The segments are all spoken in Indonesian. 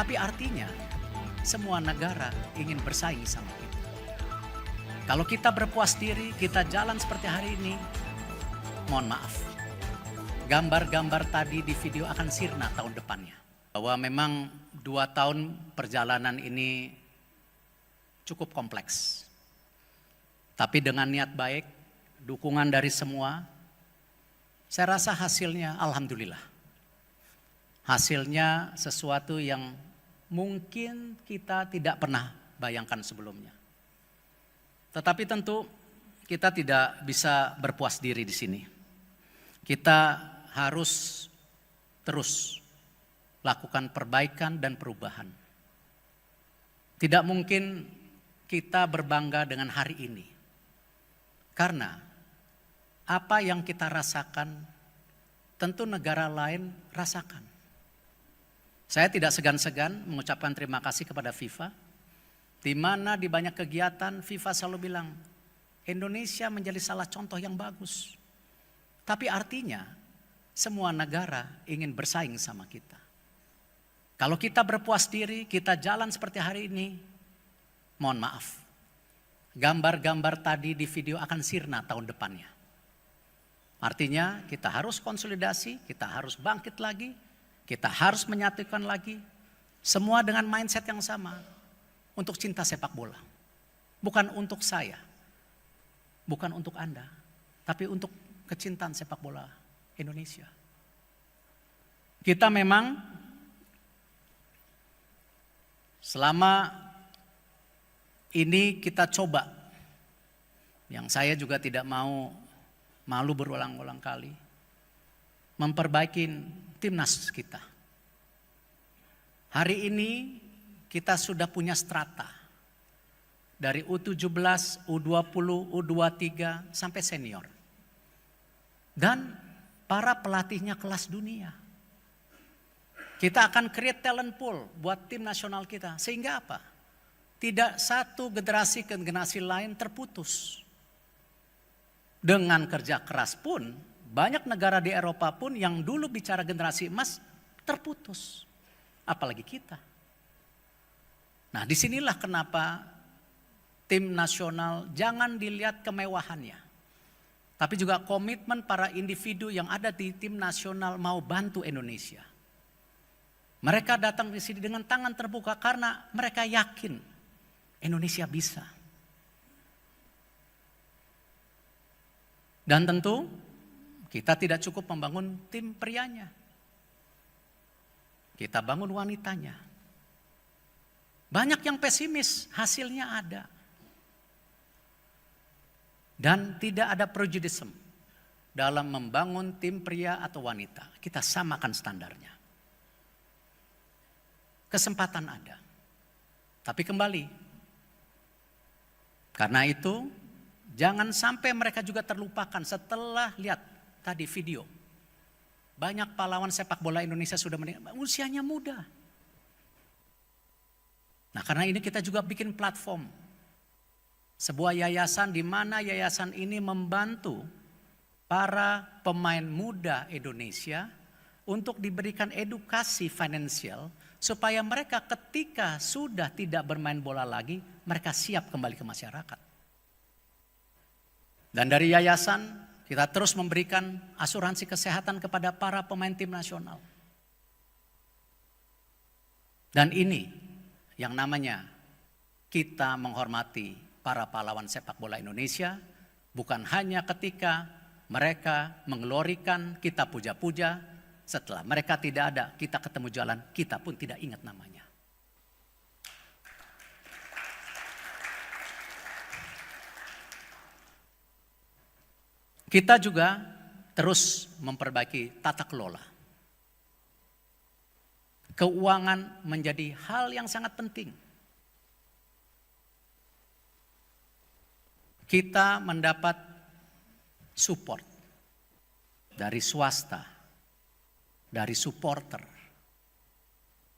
Tapi artinya semua negara ingin bersaing sama kita. Kalau kita berpuas diri, kita jalan seperti hari ini, mohon maaf. Gambar-gambar tadi di video akan sirna tahun depannya. Bahwa memang 2 tahun perjalanan ini cukup kompleks. Tapi dengan niat baik, dukungan dari semua, saya rasa hasilnya alhamdulillah. Hasilnya sesuatu yang mungkin kita tidak pernah bayangkan sebelumnya. Tetapi tentu kita tidak bisa berpuas diri di sini. Kita harus terus lakukan perbaikan dan perubahan. Tidak mungkin kita berbangga dengan hari ini. Karena apa yang kita rasakan tentu negara lain rasakan. Saya tidak segan-segan mengucapkan terima kasih kepada FIFA, di mana di banyak kegiatan FIFA selalu bilang, Indonesia menjadi salah contoh yang bagus. Tapi artinya semua negara ingin bersaing sama kita. Kalau kita berpuas diri, kita jalan seperti hari ini, mohon maaf. Gambar-gambar tadi di video akan sirna tahun depannya. Artinya kita harus konsolidasi, kita harus bangkit lagi, kita harus menyatukan lagi, semua dengan mindset yang sama, untuk cinta sepak bola. Bukan untuk saya, bukan untuk Anda, tapi untuk kecintaan sepak bola Indonesia. Kita memang selama ini kita coba, yang saya juga tidak mau malu berulang-ulang kali, memperbaiki timnas kita. Hari ini kita sudah punya strata. Dari U17, U20, U23 sampai senior. Dan para pelatihnya kelas dunia. Kita akan create talent pool buat tim nasional kita. Sehingga apa? Tidak satu generasi ke generasi lain terputus. Dengan kerja keras pun, banyak negara di Eropa pun yang dulu bicara generasi emas terputus. Apalagi kita. Nah, disinilah kenapa tim nasional jangan dilihat kemewahannya. Tapi juga komitmen para individu yang ada di tim nasional mau bantu Indonesia. Mereka datang di sini dengan tangan terbuka karena mereka yakin Indonesia bisa. Dan tentu kita tidak cukup membangun tim prianya. Kita bangun wanitanya. Banyak yang pesimis, hasilnya ada. Dan tidak ada prejudice dalam membangun tim pria atau wanita. Kita samakan standarnya. Kesempatan ada. Tapi kembali. Karena itu, jangan sampai mereka juga terlupakan setelah lihat tadi video. Banyak pahlawan sepak bola Indonesia sudah meninggal, usianya muda. Nah, karena ini kita juga bikin platform. Sebuah yayasan di mana yayasan ini membantu para pemain muda Indonesia untuk diberikan edukasi finansial supaya mereka ketika sudah tidak bermain bola lagi, mereka siap kembali ke masyarakat. Dan dari yayasan kita terus memberikan asuransi kesehatan kepada para pemain tim nasional. Dan ini yang namanya kita menghormati para pahlawan sepak bola Indonesia. Bukan hanya ketika mereka mengelorikan, kita puja-puja. Setelah mereka tidak ada, kita ketemu jalan, kita pun tidak ingat namanya. Kita juga terus memperbaiki tata kelola. Keuangan menjadi hal yang sangat penting. Kita mendapat support dari swasta, dari supporter,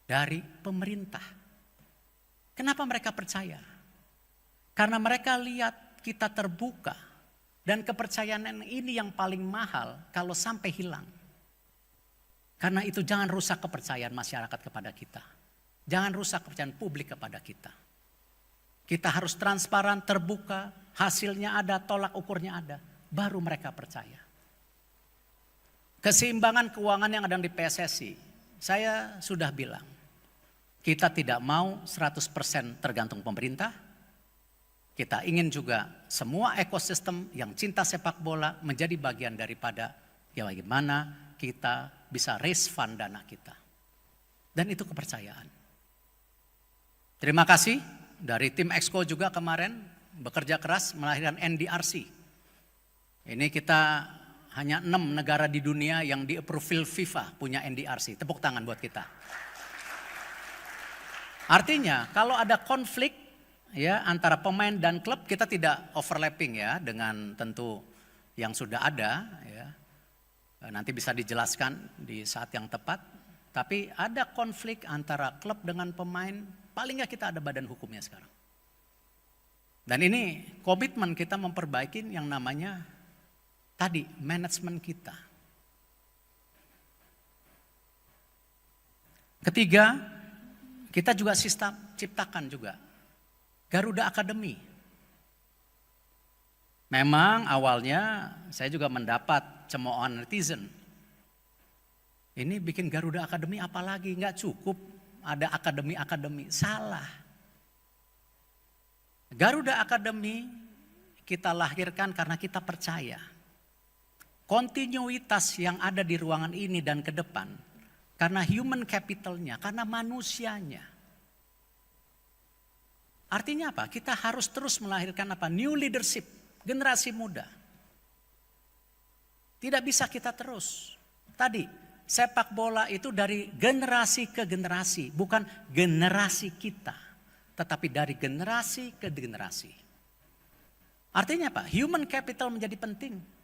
dari pemerintah. Kenapa mereka percaya? Karena mereka lihat kita terbuka. Dan kepercayaan ini yang paling mahal kalau sampai hilang. Karena itu jangan rusak kepercayaan masyarakat kepada kita. Jangan rusak kepercayaan publik kepada kita. Kita harus transparan, terbuka, hasilnya ada, tolak ukurnya ada. Baru mereka percaya. Keseimbangan keuangan yang ada di PSSI, saya sudah bilang, kita tidak mau 100% tergantung pemerintah. Kita ingin juga semua ekosistem yang cinta sepak bola menjadi bagian daripada bagaimana kita bisa raise fund dana kita. Dan itu kepercayaan. Terima kasih dari tim Exco juga kemarin bekerja keras melahirkan NDRC. Ini kita hanya 6 negara di dunia yang di-approve FIFA punya NDRC. Tepuk tangan buat kita. Artinya kalau ada konflik ya antara pemain dan klub, kita tidak overlapping ya dengan tentu yang sudah ada ya. Nanti bisa dijelaskan di saat yang tepat. Tapi ada konflik antara klub dengan pemain, paling nggak kita ada badan hukumnya sekarang. Dan ini komitmen kita memperbaiki yang namanya tadi manajemen kita. Ketiga, kita juga ciptakan juga Garuda Academy. Memang awalnya saya juga mendapat cemoohan netizen. Ini bikin Garuda Academy apalagi, nggak cukup ada akademi-akademi. Salah. Garuda Academy kita lahirkan karena kita percaya kontinuitas yang ada di ruangan ini dan ke depan karena human capitalnya, karena manusianya. Artinya apa? Kita harus terus melahirkan apa? New leadership, generasi muda. Tidak bisa kita terus. Tadi sepak bola itu dari generasi ke generasi, bukan generasi kita, tetapi dari generasi ke generasi. Artinya apa? Human capital menjadi penting.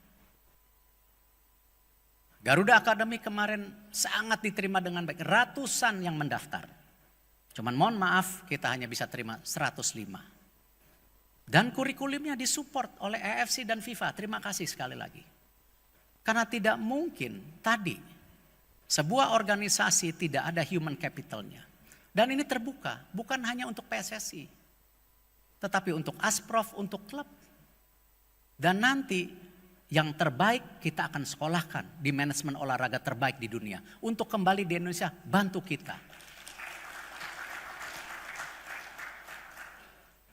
Garuda Academy kemarin sangat diterima dengan baik, ratusan yang mendaftar. Cuman mohon maaf, kita hanya bisa terima 105. Dan kurikulumnya disupport oleh AFC dan FIFA. Terima kasih sekali lagi. Karena tidak mungkin tadi sebuah organisasi tidak ada human capitalnya. Dan ini terbuka, bukan hanya untuk PSSI. Tetapi untuk Asprof, untuk klub. Dan nanti yang terbaik kita akan sekolahkan di manajemen olahraga terbaik di dunia. Untuk kembali di Indonesia, bantu kita.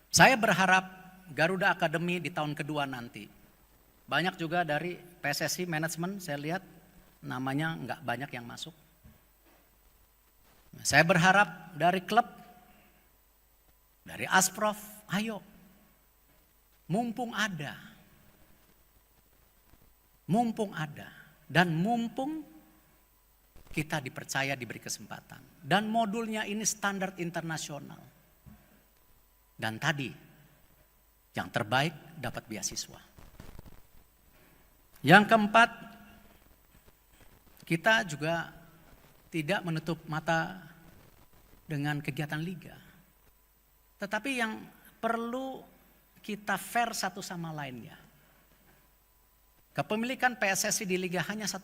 Saya berharap Garuda Academy di tahun kedua nanti. Banyak juga dari PSSI manajemen saya lihat namanya nggak banyak yang masuk. Saya berharap dari klub, dari Asprof, ayo. Mumpung ada. Mumpung ada. Dan mumpung kita dipercaya diberi kesempatan. Dan modulnya ini standar internasional. Dan tadi yang terbaik dapat beasiswa. Yang keempat, kita juga tidak menutup mata dengan kegiatan liga. Tetapi yang perlu kita fair satu sama lainnya. Kepemilikan PSSI di liga hanya 1%.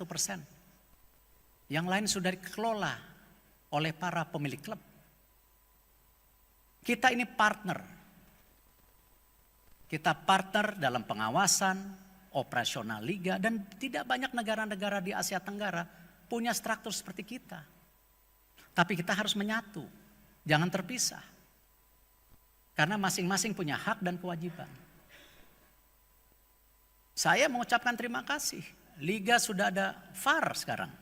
Yang lain sudah dikelola oleh para pemilik klub. Kita ini partner. Kita partner dalam pengawasan, operasional liga, dan tidak banyak negara-negara di Asia Tenggara punya struktur seperti kita. Tapi kita harus menyatu, jangan terpisah. Karena masing-masing punya hak dan kewajiban. Saya mengucapkan terima kasih. Liga sudah ada VAR sekarang.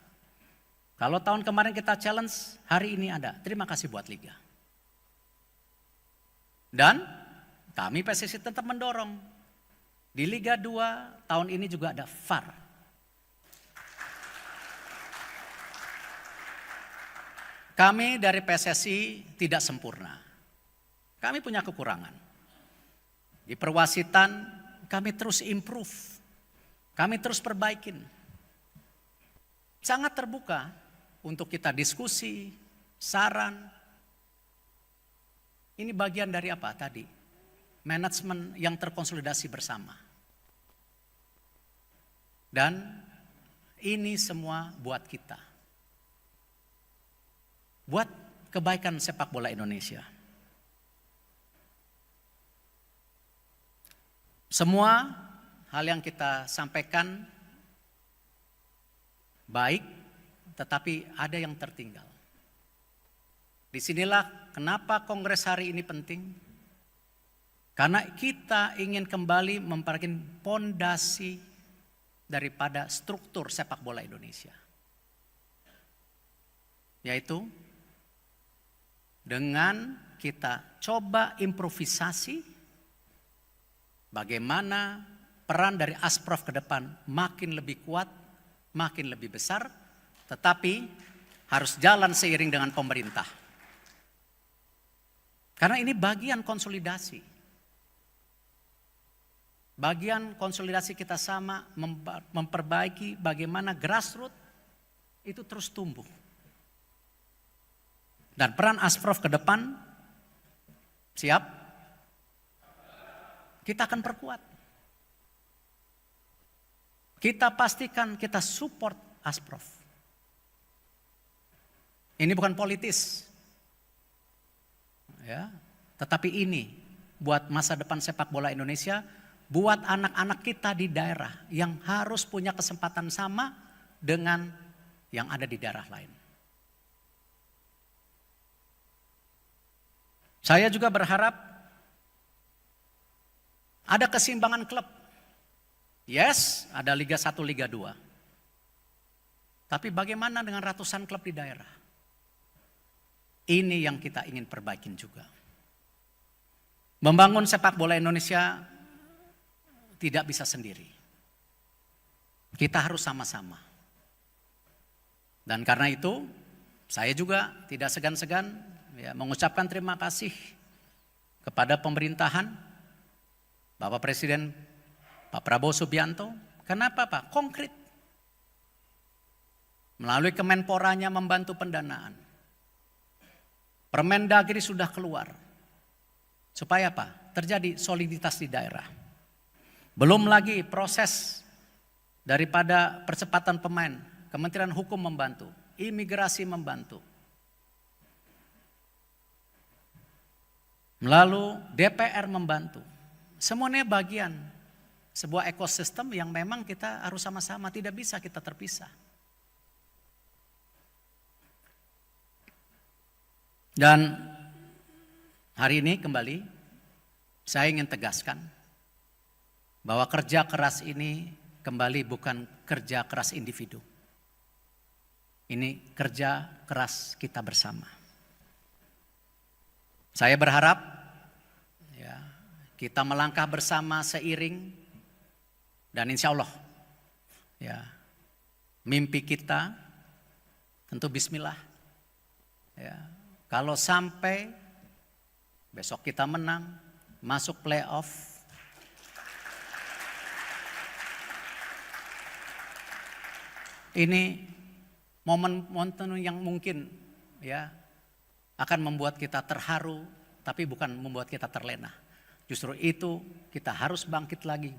Kalau tahun kemarin kita challenge, hari ini ada. Terima kasih buat Liga. Dan kami PSSI tetap mendorong. Di Liga 2 tahun ini juga ada VAR. Kami dari PSSI tidak sempurna. Kami punya kekurangan. Di perwasitan kami terus improve. Kami terus perbaikin. Sangat terbuka untuk kita diskusi, saran. Ini bagian dari apa tadi? Manajemen yang terkonsolidasi bersama. Dan ini semua buat kita. Buat kebaikan sepak bola Indonesia. Semua hal yang kita sampaikan baik, tetapi ada yang tertinggal. Disinilah kenapa kongres hari ini penting. Karena kita ingin kembali memperbaiki pondasi daripada struktur sepak bola Indonesia. Yaitu dengan kita coba improvisasi bagaimana peran dari Asprof ke depan makin lebih kuat, makin lebih besar, tetapi harus jalan seiring dengan pemerintah. Karena ini bagian konsolidasi. Bagian konsolidasi kita sama memperbaiki bagaimana grassroots itu terus tumbuh. Dan peran Asprof ke depan siap? Kita akan perkuat. Kita pastikan kita support Asprof. Ini bukan politis. Ya, tetapi ini buat masa depan sepak bola Indonesia, buat anak-anak kita di daerah yang harus punya kesempatan sama dengan yang ada di daerah lain. Saya juga berharap ada keseimbangan klub. Yes, ada Liga 1, Liga 2. Tapi bagaimana dengan ratusan klub di daerah? Ini yang kita ingin perbaikin juga. Membangun sepak bola Indonesia tidak bisa sendiri. Kita harus sama-sama. Dan karena itu, saya juga tidak segan-segan mengucapkan terima kasih kepada pemerintahan, Bapak Presiden Pak Prabowo Subianto. Kenapa Pak? Konkret. Melalui Kemenporanya membantu pendanaan. Permendagri sudah keluar. Supaya apa? Terjadi soliditas di daerah. Belum lagi proses daripada percepatan pemain. Kementerian Hukum membantu. Imigrasi membantu. Lalu DPR membantu. Semuanya bagian sebuah ekosistem yang memang kita harus sama-sama, tidak bisa kita terpisah. Dan hari ini kembali saya ingin tegaskan bahwa kerja keras ini kembali bukan kerja keras individu. Ini kerja keras kita bersama. Saya berharap kita melangkah bersama seiring dan insya Allah mimpi kita tentu bismillah. Kalau sampai besok kita menang, masuk playoff, ini momen yang mungkin akan membuat kita terharu, tapi bukan membuat kita terlena. Justru itu kita harus bangkit lagi.